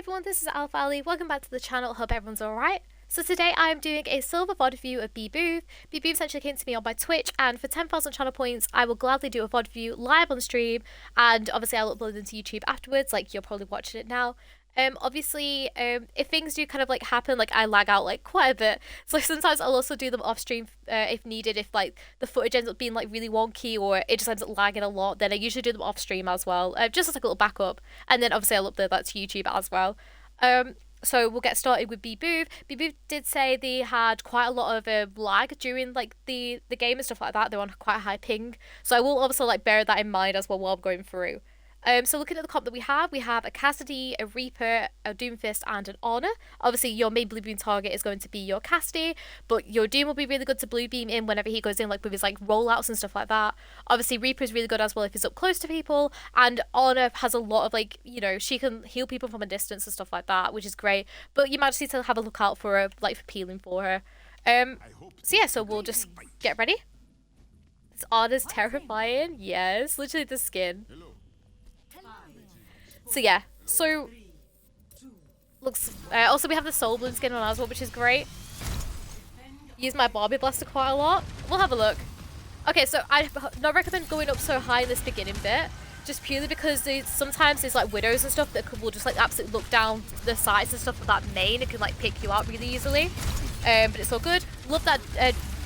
everyone, this is AlphaAli. Welcome back to the channel. Hope everyone's alright. So today I am doing a silver VOD review of Bbooth. Bbooth actually came to me on my Twitch, and for 10,000 channel points I will gladly do a VOD review live on stream, and obviously I'll upload them to YouTube afterwards, like you're probably watching it now. If things do kind of like happen, like I lag out like quite a bit, so sometimes I'll also do them off stream if needed. If like the footage ends up being like really wonky or it just ends up lagging a lot, then I usually do them off stream as well, just as like a little backup, and then obviously I'll upload that to YouTube as well. So we'll get started with Bbooth. Bbooth did say they had quite a lot of lag during like the game and stuff like that. They're on quite a high ping, so I will also like bear that in mind as well while I'm going through. So looking at the comp that we have a Cassidy, a Reaper, a Doomfist, and an Honor. Obviously, your main Blue Beam target is going to be your Cassidy, but your Doom will be really good to Blue Beam in whenever he goes in, like with his like rollouts and stuff like that. Obviously, Reaper is really good as well if he's up close to people, and Honor has a lot of like, you know, she can heal people from a distance and stuff like that, which is great. But you might just need to have a look out for her, like for peeling for her. So yeah, so we'll just get ready. This Honor's terrifying. Yes, literally the skin. So yeah, so looks. Also, we have the Soul Bloom skin on as well, which is great. Use my Barbie Blaster quite a lot. We'll have a look. Okay, so I not recommend going up so high in this beginning bit, just purely because sometimes there's like widows and stuff that will just like absolutely look down the sides and stuff of that main. It can like pick you out really easily. But it's all good. Love that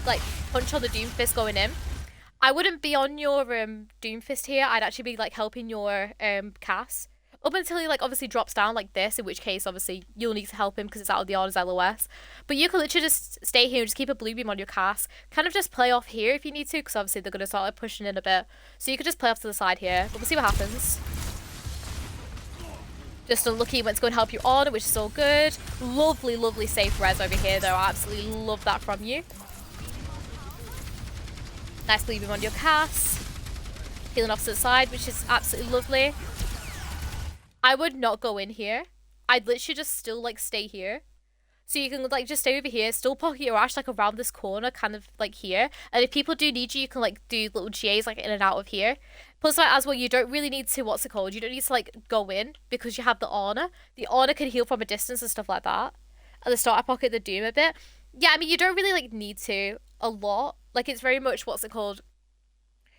like punch on the Doomfist going in. I wouldn't be on your Doomfist here. I'd actually be like helping your Cass. Up until he like obviously drops down like this, in which case obviously you'll need to help him because it's out of the Honor's LOS. But you can literally just stay here and just keep a Blue Beam on your Cass. Kind of just play off here if you need to, because obviously they're going to start like pushing in a bit. So you could just play off to the side here, but we'll see what happens. Just unlucky when it's going to help you on, which is all good. Lovely, lovely safe res over here though. I absolutely love that from you. Nice Blue Beam on your Cass. Healing off to the side, which is absolutely lovely. I would not go in here. I'd literally just still like stay here. So you can like just stay over here, still pocket your Ash like around this corner, kind of like here. And if people do need you, you can like do little GAs like in and out of here. Plus like as well, you don't really need to, what's it called? You don't need to like go in because you have the Honor. The Honor can heal from a distance and stuff like that. At the start I pocket the Doom a bit. Yeah, I mean you don't really like need to a lot. Like it's very much, what's it called?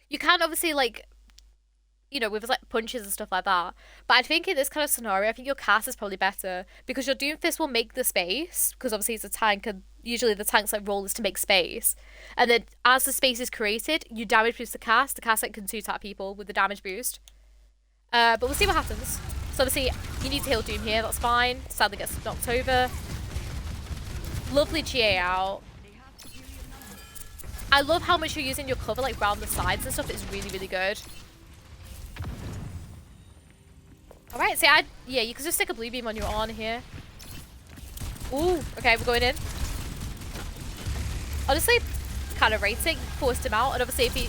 You can obviously like, you know, with like punches and stuff like that. But I think in this kind of scenario, I think your Cass is probably better because your Doomfist will make the space, because obviously it's a tank and usually the tank's like role is to make space. And then as the space is created, you damage boost the Cass like can two-tap people with the damage boost. But we'll see what happens. So obviously you need to heal Doom here, that's fine. Sadly gets knocked over. Lovely GA out. I love how much you're using your cover like round the sides and stuff. It's really, really good. Alright, so yeah, you can just stick a Blue Beam on your Honor here. Ooh, okay, we're going in. Honestly, kind of rating, forced him out, and obviously if he,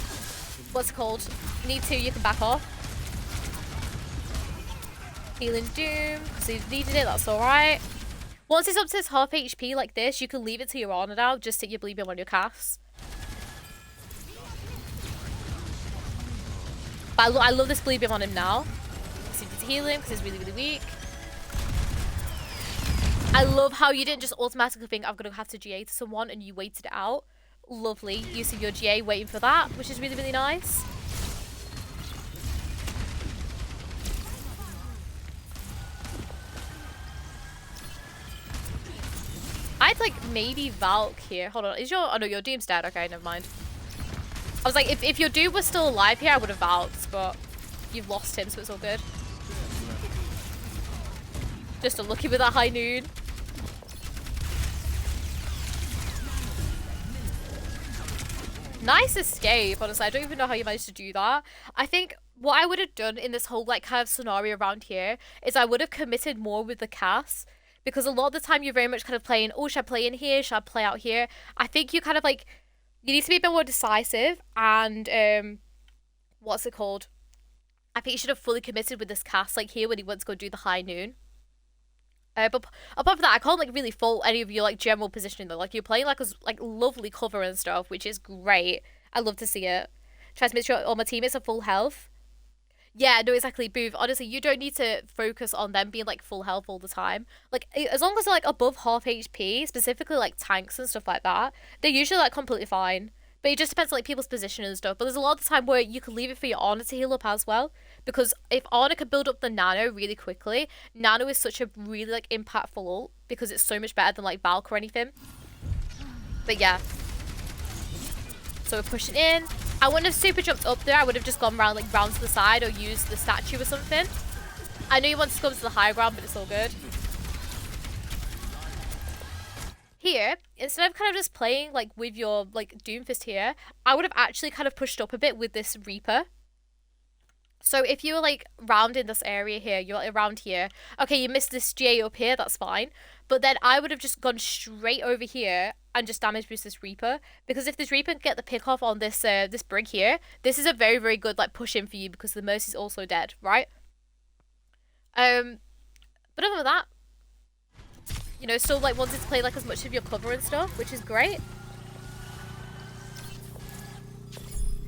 what's it called, need to, you can back off. Healing Doom, because he needed it, that's alright. Once he's up to his half HP like this, you can leave it to your Honor now, just stick your Blue Beam on your Cass. But I love this Blue Beam on him now. Heal him because he's really, really weak. I love how you didn't just automatically think I'm going to have to GA to someone and you waited it out. Lovely. Using your GA, waiting for that, which is really, really nice. I'd like maybe Valk here. Hold on. Is your... Oh no, your Doom's dead. Okay, never mind. I was like, if your Doom was still alive here, I would have Valked, but you've lost him, so it's all good. Just unlucky with that high noon. Nice escape, honestly. I don't even know how you managed to do that. I think what I would have done in this whole like kind of scenario around here is I would have committed more with the Cass, because a lot of the time you're very much kind of playing, oh, should I play in here? Should I play out here? I think you kind of like, you need to be a bit more decisive and what's it called? I think you should have fully committed with this Cass like here when he wants to go do the high noon. But apart from that, I can't like really fault any of your like general positioning though. Like you're playing like a lovely cover and stuff, which is great. I love to see it. Try to make sure all my teammates are full health. Yeah, no, exactly, Booth. Honestly, you don't need to focus on them being like full health all the time. Like, as long as they're like above half HP, specifically like tanks and stuff like that, they're usually like completely fine. But it just depends on like people's position and stuff. But there's a lot of the time where you can leave it for your Ana to heal up as well. Because if Ana can build up the Nano really quickly, Nano is such a really like impactful ult because it's so much better than like Valk or anything. But yeah. So we're pushing in. I wouldn't have super jumped up there. I would have just gone round to the side or used the statue or something. I know you want to come to the high ground, but it's all good. Here, instead of kind of just playing like with your like Doomfist here, I would have actually kind of pushed up a bit with this Reaper. So if you were like round in this area here, you're like, around here. Okay, you missed this GA up here, that's fine. But then I would have just gone straight over here and just damage boost this Reaper. Because if this Reaper can get the pick off on this this brig here, this is a very, very good like push in for you because the Mercy's also dead, right? But other than that, you know, still like wanted to play like as much of your cover and stuff, which is great.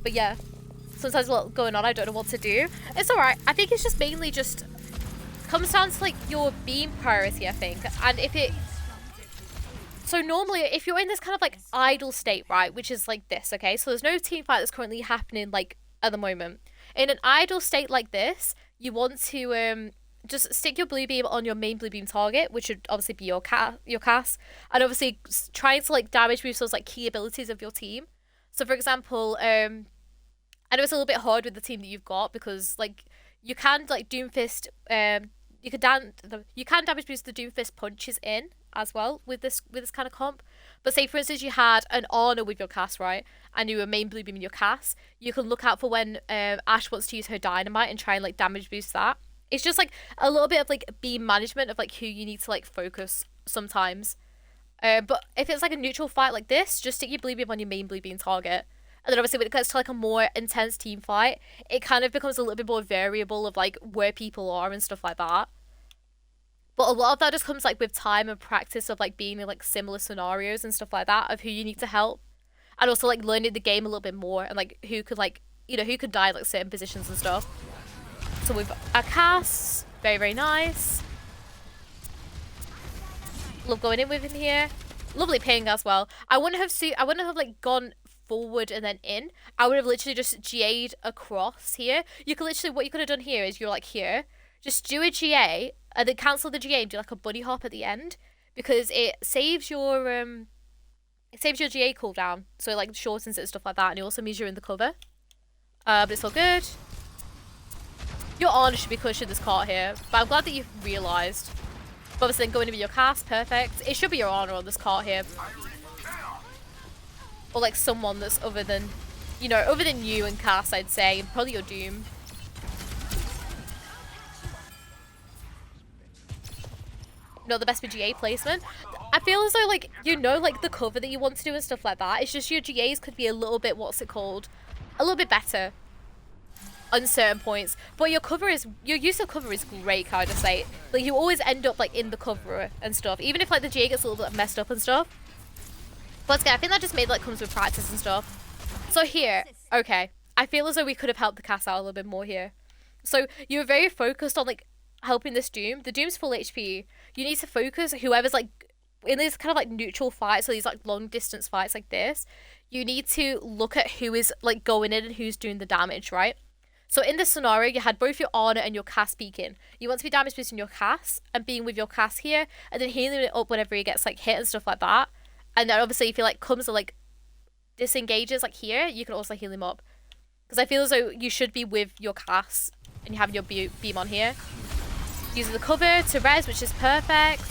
But yeah, sometimes a lot going on, I don't know what to do. It's alright. I think it's just mainly just comes down to like your beam priority, I think. And if it... So normally, if you're in this kind of like idle state, right, which is like this, okay? So there's no team fight that's currently happening like at the moment. In an idle state like this, you want to just stick your blue beam on your main blue beam target, which would obviously be your Cass, and obviously trying to like damage boost those like key abilities of your team. So for example, I know it's a little bit hard with the team that you've got because like you can like Doomfist, you can damage boost the Doomfist punches in as well with this kind of comp. But say for instance you had an Ana with your Cass, right, and you were main blue beam in your Cass, you can look out for when Ashe wants to use her dynamite and try and like damage boost that. It's just like a little bit of like beam management of like who you need to like focus sometimes. But if it's like a neutral fight like this, just stick your blue beam on your main blue beam target. And then obviously when it gets to like a more intense team fight, it kind of becomes a little bit more variable of like where people are and stuff like that. But a lot of that just comes like with time and practice of like being in like similar scenarios and stuff like that of who you need to help. And also like learning the game a little bit more and like who could like, you know, who could die at like certain positions and stuff. So with our Cass, very, very nice. Love going in with him here. Lovely ping as well. I wouldn't have like gone forward and then in. I would have literally just GA'd across here. You could literally, what you could have done here is you're like here, just do a GA and then cancel the GA and do like a bunny hop at the end because it saves your GA cooldown. So it like shortens it and stuff like that, and it also means you're in the cover. But it's all good. Your Ana should be pushing this cart here, but I'm glad that you've realised. But obviously then going in with your Cass, perfect. It should be your Ana on this cart here. Or like someone that's other than, you know, other than you and Cass, I'd say. And probably your Doom. Not the best with GA placement. I feel as though like, you know, like the cover that you want to do and stuff like that. It's just your GAs could be a little bit, what's it called? A little bit better. On certain points, but your use of cover is great, can I just say. Like you always end up like in the cover and stuff, even if like the GA gets a little bit messed up and stuff. But again, I think that just made like comes with practice and stuff. So here, okay, I feel as though we could have helped the Cass out a little bit more here. So you were very focused on like helping this Doom. The Doom's full HP. You need to focus whoever's like in these kind of like neutral fights, so these like long distance fights like this. You need to look at who is like going in and who's doing the damage, right? So in this scenario, you had both your Ana and your Cass peeking. You want to be damage boosting your Cass and being with your Cass here, and then healing it up whenever he gets like hit and stuff like that. And then obviously if he like comes to like disengages like here, you can also heal him up. Because I feel as though you should be with your Cass and you have your beam on here. Using the cover to res, which is perfect.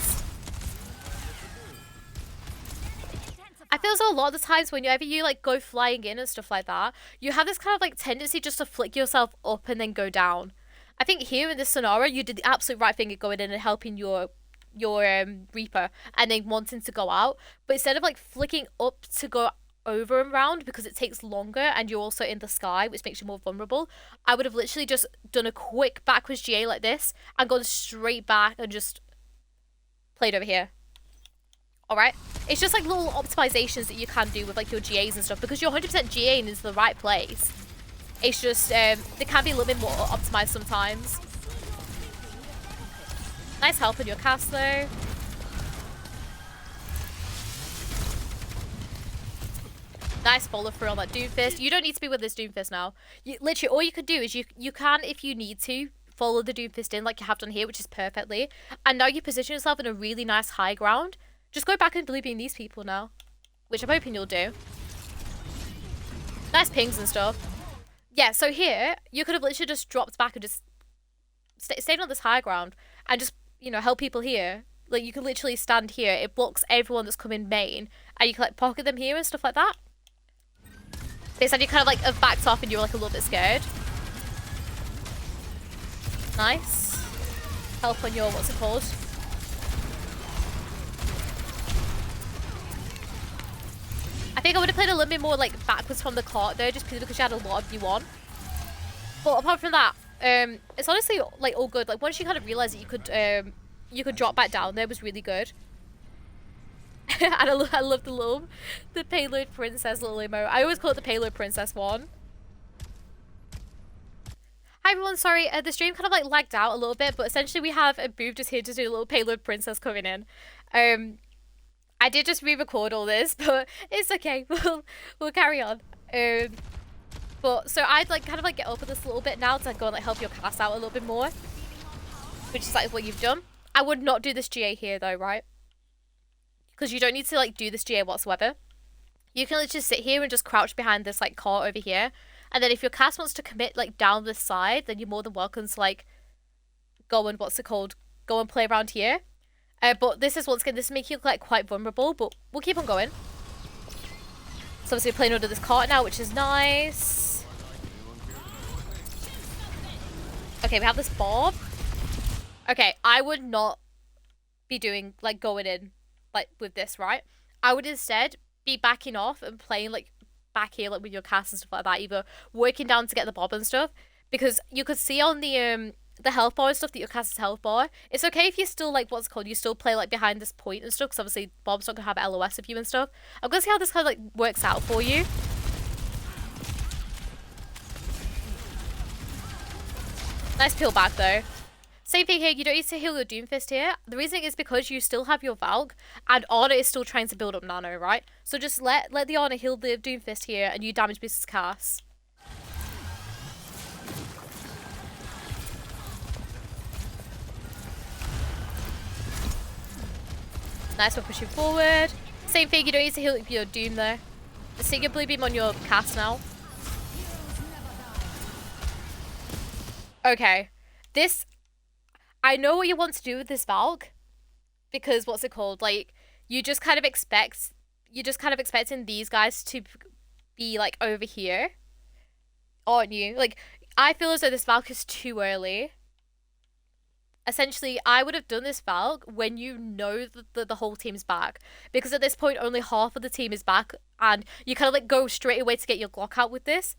I feel as though a lot of the times whenever you like go flying in and stuff like that, you have this kind of like tendency just to flick yourself up and then go down. I think here in this scenario, you did the absolute right thing of going in and helping your Reaper and then wanting to go out. But instead of like flicking up to go over and round because it takes longer and you're also in the sky, which makes you more vulnerable, I would have literally just done a quick backwards GA like this and gone straight back and just played over here. Alright? It's just like little optimizations that you can do with like your GAs and stuff because you're 100% GAing into the right place. It's just, they can be a little bit more optimized sometimes. Nice help on your cast though. Nice follow through on that Doomfist. You don't need to be with this Doomfist now. Literally, all you could do is you can, if you need to, follow the Doomfist in like you have done here, which is perfectly. And now you position yourself in a really nice high ground. Just go back and blue beam these people now, which I'm hoping you'll do. Nice pings and stuff. Yeah, so here, you could have literally just dropped back and just stayed on this high ground and just, you know, help people here. Like, you can literally stand here. It blocks everyone that's coming main. And you can, like, pocket them here and stuff like that. Instead, you kind of, like, have backed off and you were, like, a little bit scared. Nice. Help on your, what's it called? I think I would have played a little bit more, like, backwards from the cart, though, just because you had a lot of you on. But apart from that, it's honestly, like, all good. Like, once you kind of realised that you could drop back down there, it was really good. And I love the payload princess little emo. I always call it the payload princess one. Hi everyone, sorry, the stream kind of like lagged out a little bit, but essentially we have a Bbooth just here to do a little payload princess coming in. I did just re-record all this, but it's okay. We'll carry on. But so I'd like kind of like get over this a little bit now to go and like help your cast out a little bit more, which is like what you've done. I would not do this GA here though, right? Because you don't need to like do this GA whatsoever. You can like, just sit here and just crouch behind this like cart over here. And then if your cast wants to commit like down this side, then you're more than welcome to like go and go and play around here. But this is once again, this makes you look like quite vulnerable, but we'll keep on going. So obviously we're playing under this cart now, which is nice. Okay, we have this Bob. Okay, I would not be doing like going in like with this, right? I would instead be backing off and playing like back here like with your cast and stuff like that, either working down to get the Bob and stuff, because you could see on the health bar and stuff that your cast's health bar. It's okay if you still like what's it called, you still play like behind this point and stuff, because obviously Bob's not gonna have LOS of you and stuff. I'm gonna see how this kind of like works out for you. Nice peel back though. Same thing here, you don't need to heal your Doomfist here. The reason is because you still have your Valk, and Ana is still trying to build up nano, right? So just let the Ana heal the Doomfist here, and you damage boost his cast. Nice, we're pushing forward. Same thing, you don't need to heal your Doom though. Just take your blue beam on your cast now. Okay, this... I know what you want to do with this Valk, because what's it called? Like, you're just kind of expecting these guys to be like over here, aren't you? Like, I feel as though this Valk is too early. Essentially, I would have done this Valk when you know that the whole team's back, because at this point only half of the team is back, and you kind of like go straight away to get your Glock out with this.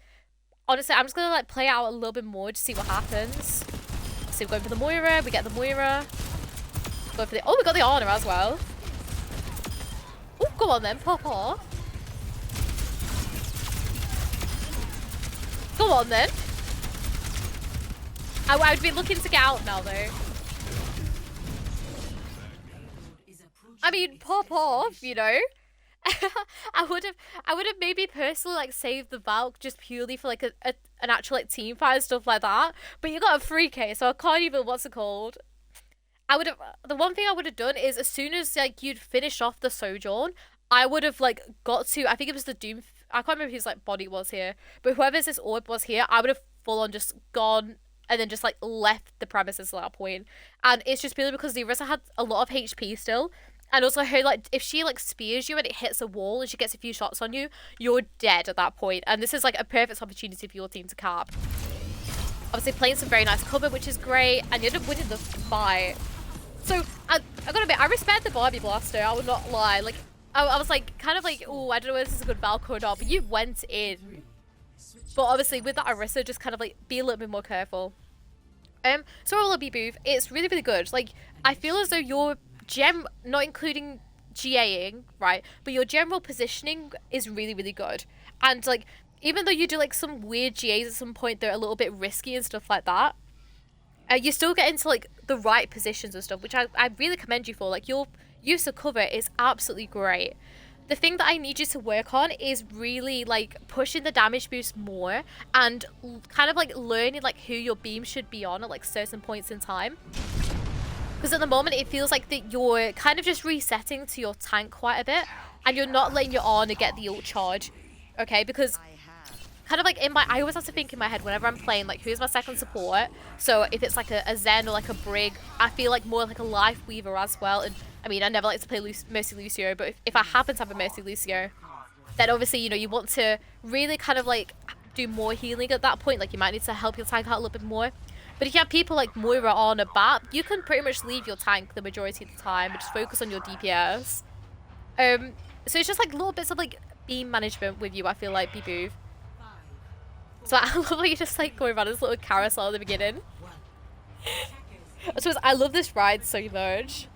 Honestly, I'm just gonna like play out a little bit more to see what happens. So we're going for the Moira, we get the Moira. Go for the... Oh, we got the Ana as well. Oh, go on then, pop off. Go on then. I would be looking to get out now though. I mean, pop off, you know. I would have maybe personally like saved the Valk just purely for like an actual like team fight and stuff like that. But you got a 3K, so I can't even, what's it called? The one thing I would have done is as soon as like you'd finish off the Sojourn, I would have like got to, I think it was the Doom, I can't remember whose like body was here, but whoever's this orb was here, I would have full on just gone and then just like left the premises at that point. And it's just purely because the Orisa had a lot of HP still. And also her, like, if she, like, spears you and it hits a wall and she gets a few shots on you, you're dead at that point. And this is, like, a perfect opportunity for your team to cap. Obviously, playing some very nice cover, which is great. And you end up winning the fight. So, I gotta admit, I respect the Barbie Blaster. I would not lie. Like, I was, like, kind of like, oh, I don't know if this is a good Valk or not. But you went in. But obviously, with that Orisa, just kind of, like, be a little bit more careful. So overall, Bbooth, it's really, really good. Like, I feel as though your not including GAing, right, but your general positioning is really, really good. And like, even though you do like some weird GAs at some point, they're a little bit risky and stuff like that. You still get into like the right positions and stuff, which I really commend you for. Like your use of cover is absolutely great. The thing that I need you to work on is really like pushing the damage boost more and kind of like learning like who your beam should be on at like certain points in time. Because at the moment it feels like that you're kind of just resetting to your tank quite a bit and you're not letting your Ana get the ult charge. Okay, because kind of like I always have to think in my head whenever I'm playing like who's my second support. So if it's like a Zen or like a Brig, I feel like more like a Life Weaver as well. And I mean, I never like to play Mercy Lucio, but if I happen to have a Mercy Lucio, then obviously, you know, you want to really kind of like do more healing at that point. Like you might need to help your tank out a little bit more. But if you have people like Moira on a BAP, you can pretty much leave your tank the majority of the time and just focus on your DPS. So it's just like little bits of like beam management with you, I feel like, Bbooth. So I love how you just like going around this little carousel at the beginning. I suppose I love this ride so much.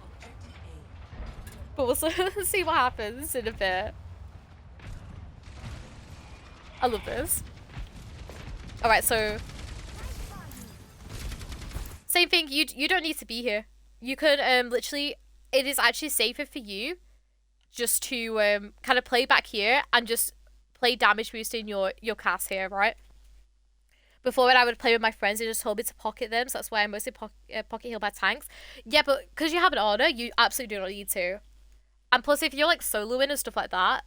But we'll see what happens in a bit. I love this. Alright, so same thing, you don't need to be here. You can literally, it is actually safer for you just to kind of play back here and just play damage boosting your cast here, right? Before when I would play with my friends, they just told me to pocket them, so that's why I mostly pocket heal my tanks. Yeah, but because you have an Ana, you absolutely do not need to. And plus, if you're like soloing and stuff like that,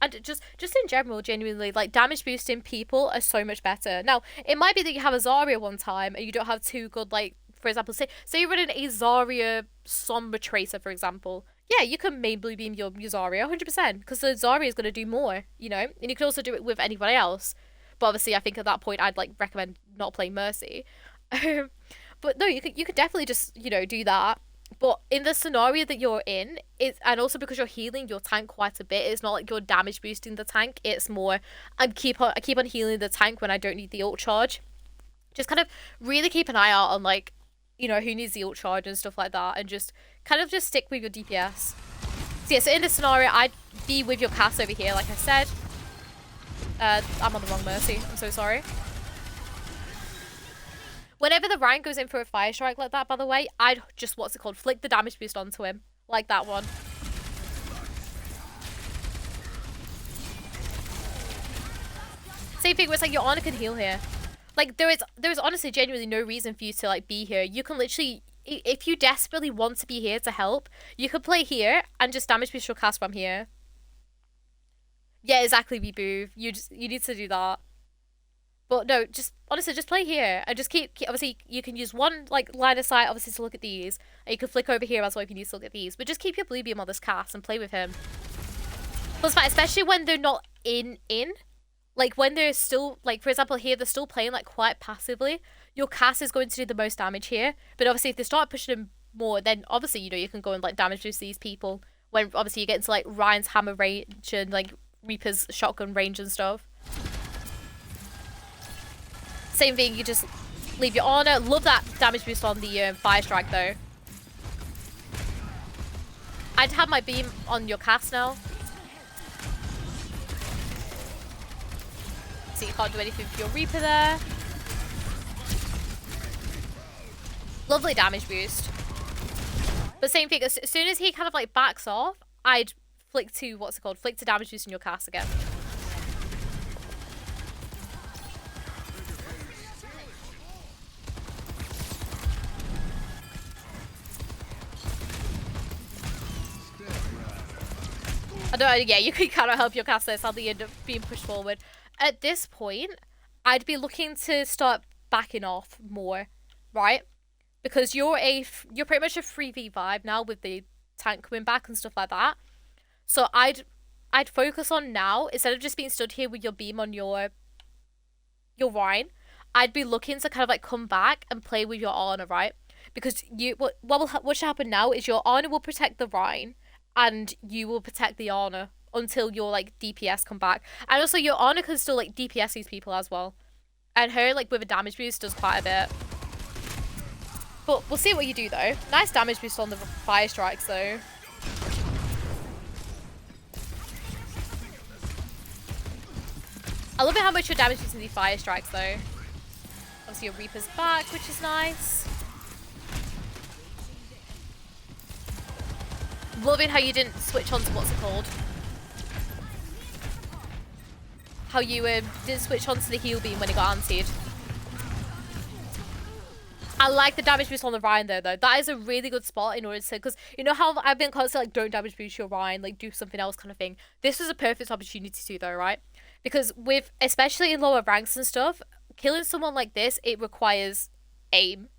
and just in general, genuinely, like damage boosting people are so much better. Now, it might be that you have a Zarya one time and you don't have two good, like, for example, say you're running a Zarya Sombra Tracer, for example. Yeah, you can main blue beam your Zarya 100% because the Zarya is going to do more, you know? And you can also do it with anybody else. But obviously, I think at that point, I'd like recommend not playing Mercy. But no, you could definitely just, you know, do that. But in the scenario that you're in, and also because you're healing your tank quite a bit, it's not like you're damage boosting the tank. It's more, I keep on healing the tank when I don't need the ult charge. Just kind of really keep an eye out on like, you know, who needs the ult charge and stuff like that, and just kind of just stick with your DPS. So yeah, so in this scenario, I'd be with your cast over here, like I said. I'm on the wrong Mercy. I'm so sorry. Whenever the Ryan goes in for a fire strike like that, by the way, I'd just, what's it called, flick the damage boost onto him. Like that one. Same thing where it's like your Ana can heal here. Like there is honestly genuinely no reason for you to like be here. You can literally, if you desperately want to be here to help, you could play here and just damage boost your cast from here. Yeah, exactly, Bbooth. You need to do that. But no, just honestly, just play here and just keep obviously you can use one like line of sight obviously to look at these, and you can flick over here as well if you need to look at these. But just keep your blue beam on this cast and play with him. Plus, especially when they're not in, like when they're still like for example here they're still playing like quite passively. Your cast is going to do the most damage here. But obviously if they start pushing him more, then obviously you know you can go and like damage boost these people when obviously you get into like Ryan's hammer range and like Reaper's shotgun range and stuff. Same thing, you just leave your Ana. Love that damage boost on the fire strike though. I'd have my beam on your cast now. So you can't do anything for your Reaper there. Lovely damage boost. But same thing, as soon as he kind of like backs off, I'd flick to, what's it called? Flick to damage boost in your cast again. I don't, yeah, you can kind of help your cast there, sadly end up being pushed forward. At this point, I'd be looking to start backing off more, right? Because you're pretty much a 3v5 now with the tank coming back and stuff like that. So I'd focus on now, instead of just being stood here with your beam on your Rhine, I'd be looking to kind of like come back and play with your Ana, right? Because what should happen now is your Ana will protect the Rhine, and you will protect the Ana until your like DPS come back. And also your Ana can still like DPS these people as well. And her like with a damage boost does quite a bit. But we'll see what you do though. Nice damage boost on the fire strikes though. I love it how much you're damaging to the fire strikes though. Obviously your Reaper's back, which is nice. Loving how you didn't switch on to what's it called. How you didn't switch on to the heal beam when it got antied. I like the damage boost on the Ryan though. That is a really good spot in order to, because you know how I've been constantly like, don't damage boost your Ryan, like do something else kind of thing. This was a perfect opportunity to though, right? Because with, especially in lower ranks and stuff, killing someone like this, it requires aim,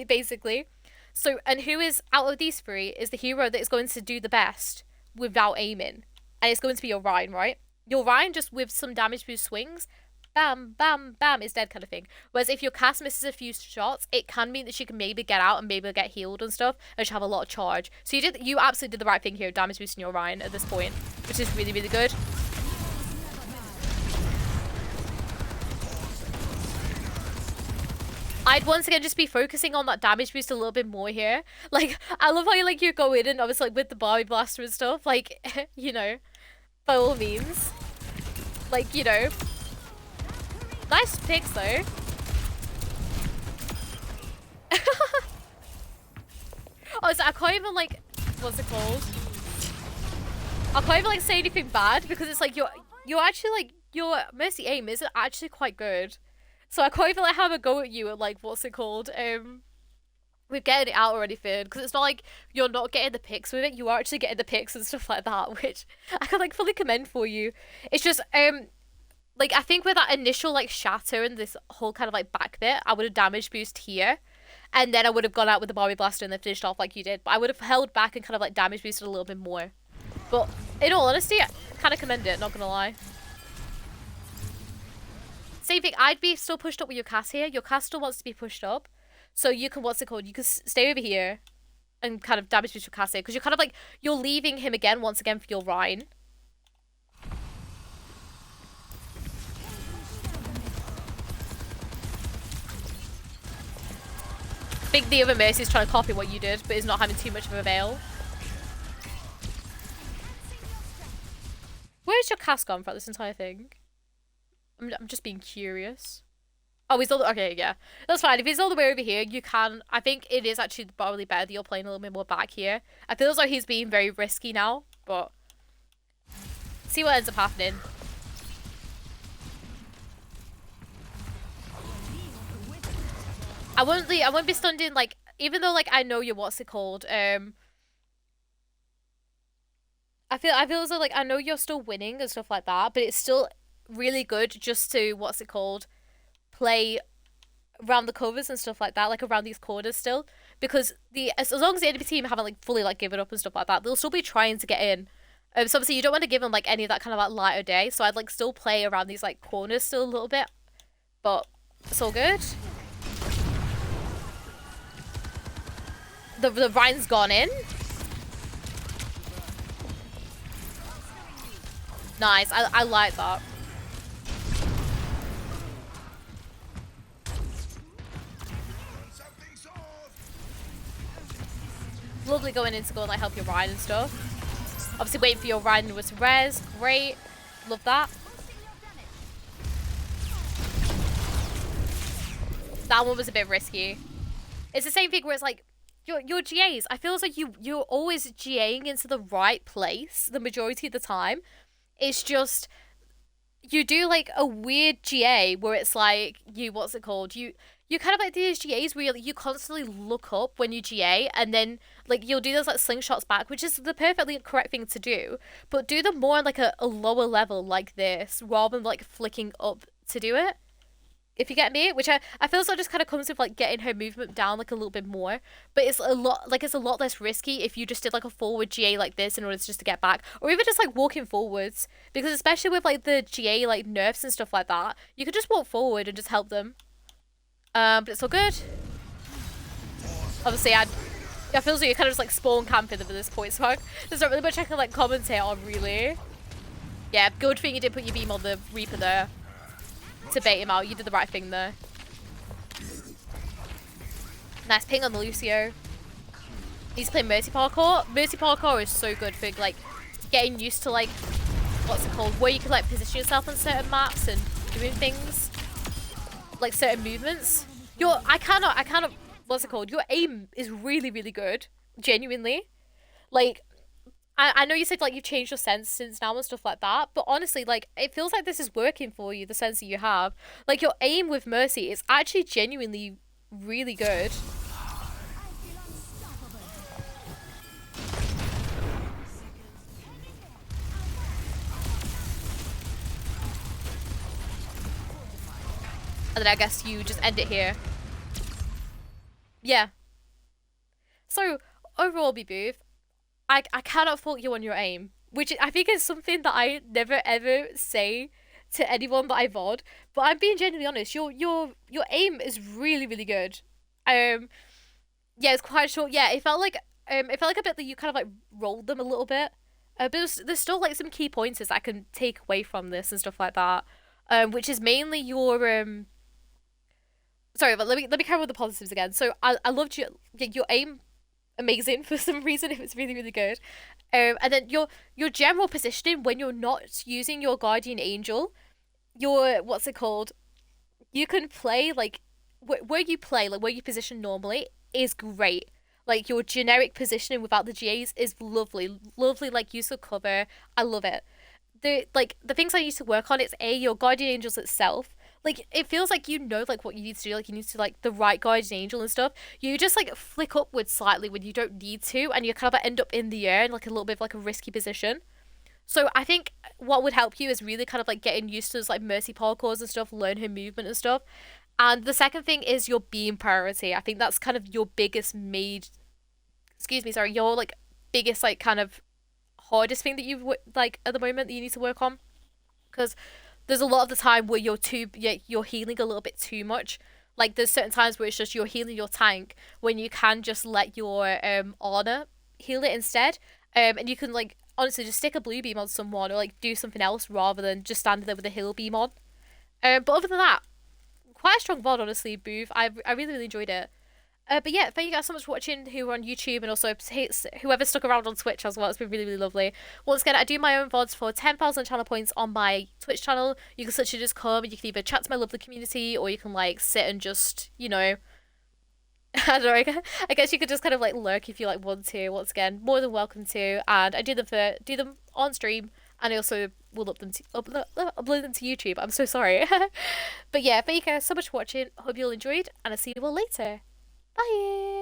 basically. So, and who is, out of these three, is the hero that is going to do the best without aiming? And it's going to be your Ryan, right? Your Ryan just with some damage boost swings, bam, bam, bam, is dead kind of thing. Whereas if your cast misses a few shots, it can mean that she can maybe get out and maybe get healed and stuff, and she'll have a lot of charge. So you absolutely did the right thing here, damage boosting your Ryan at this point, which is really, really good. I'd once again just be focusing on that damage boost a little bit more here. Like, I love how you go in and obviously like with the Barbie Blaster and stuff, like, you know, by all means. Like, you know. Nice picks though. Oh, so I can't even like, what's it called? I can't even like say anything bad because it's like you're actually like, your Mercy aim isn't actually quite good. So I can't even like have a go at you at like, what's it called? We're getting it out already, Finn, because it's not like you're not getting the picks with it. You are actually getting the picks and stuff like that, which I can like fully commend for you. It's just like I think with that initial like shatter and this whole kind of like back bit, I would have damage boost here, and then I would have gone out with the Barbie Blaster and then finished off like you did. But I would have held back and kind of like damage boosted a little bit more. But in all honesty, I kind of commend it. Not gonna lie. Same thing, I'd be still pushed up with your cast here. Your cast still wants to be pushed up. So you can, what's it called? You can stay over here and kind of damage boost your cast here. Because you're kind of like, you're leaving him again, once again, for your Ryan. I think the other Mercy is trying to copy what you did, but is not having too much of a avail. Where's your cast gone for this entire thing? I'm just being curious. Oh, he's all the, okay, yeah. That's fine. If he's all the way over here, you can, I think it is actually probably better that you're playing a little bit more back here. I feel as though he's being very risky now, but see what ends up happening. I won't be stunned in, like, even though, like, I know you're, what's it called, I feel as though, like, I know you're still winning and stuff like that, but it's still really good just to, what's it called, play around the covers and stuff like that, like around these corners still, because as long as the enemy team haven't like fully like given up and stuff like that, they'll still be trying to get in. So obviously you don't want to give them like any of that kind of like lighter day, so I'd like still play around these like corners still a little bit, but it's all good. The Ryan's gone in. Nice, I like that. Lovely going in to go and like help your Ryan and stuff. Obviously waiting for your Ryan with res. Great. Love that. That one was a bit risky. It's the same thing where it's like your GAs. I feel as like you're always GAing into the right place the majority of the time. It's just you do like a weird GA where it's like what's it called? You kind of like these GAs where you constantly look up when you GA, and then like you'll do those like slingshots back, which is the perfectly correct thing to do, but do them more on like a lower level like this rather than like flicking up to do it, if you get me, which I feel as though just kind of comes with like getting her movement down like a little bit more, but it's a lot less risky if you just did like a forward GA like this in order just to get back, or even just like walking forwards, because especially with like the GA like nerfs and stuff like that, you could just walk forward and just help them. But it's all good. Obviously, I feel as though you're kind of just like spawn camping them at this point, so there's not really much I can like commentate on, really. Yeah, good thing you did put your beam on the Reaper there to bait him out. You did the right thing there. Nice ping on the Lucio. He's playing Mercy Parkour. Mercy Parkour is so good for like getting used to like, what's it called, where you can like position yourself on certain maps and doing things, like certain movements. I cannot, what's it called? Your aim is really, really good, genuinely. Like, I know you said like you've changed your sense since now and stuff like that, but honestly, like it feels like this is working for you, the sense that you have. Like your aim with Mercy is actually genuinely really good. And then I guess you just end it here. Yeah. So, overall, Bbooth, I cannot fault you on your aim, which I think is something that I never ever say to anyone that I VOD. But I'm being genuinely honest. Your aim is really really good. Yeah, it's quite short. Yeah, it felt like a bit that you kind of like rolled them a little bit. But there's still like some key pointers I can take away from this and stuff like that. Which is mainly your Sorry, but let me cover the positives again. So I loved your aim, amazing for some reason. It was really really good. And then your general positioning when you're not using your guardian angel, your what's it called? You can play like where you play, like where you position normally is great. Like your generic positioning without the GAs is lovely, lovely. Like use of cover, I love it. The things I need to work on, it's your guardian angels itself. Like it feels like you know like what you need to do, like you need to like the right guardian angel and stuff. You just like flick upwards slightly when you don't need to, and you kind of like, end up in the air in like a little bit of like a risky position. So I think what would help you is really kind of like getting used to this like Mercy parkours and stuff, learn her movement and stuff. And the second thing is your beam priority. I think that's kind of your biggest excuse me, sorry, your like biggest like kind of hardest thing that you like at the moment that you need to work on, because there's a lot of the time where you're healing a little bit too much. Like there's certain times where it's just you're healing your tank when you can just let your Honor heal it instead. And you can like honestly just stick a blue beam on someone or like do something else rather than just standing there with a heal beam on. But other than that, quite a strong VOD honestly, Bbooth. I really really enjoyed it. But yeah, thank you guys so much for watching who are on YouTube and also whoever stuck around on Twitch as well. It's been really, really lovely. Once again, I do my own VODs for 10,000 channel points on my Twitch channel. You can literally just come and you can either chat to my lovely community or you can like sit and just, you know, I don't know, I guess you could just kind of like lurk if you like want to. Once again, more than welcome to. And I do them on stream and I also will upload them to YouTube. I'm so sorry. But yeah, thank you guys so much for watching. Hope you all enjoyed and I'll see you all later. Bye!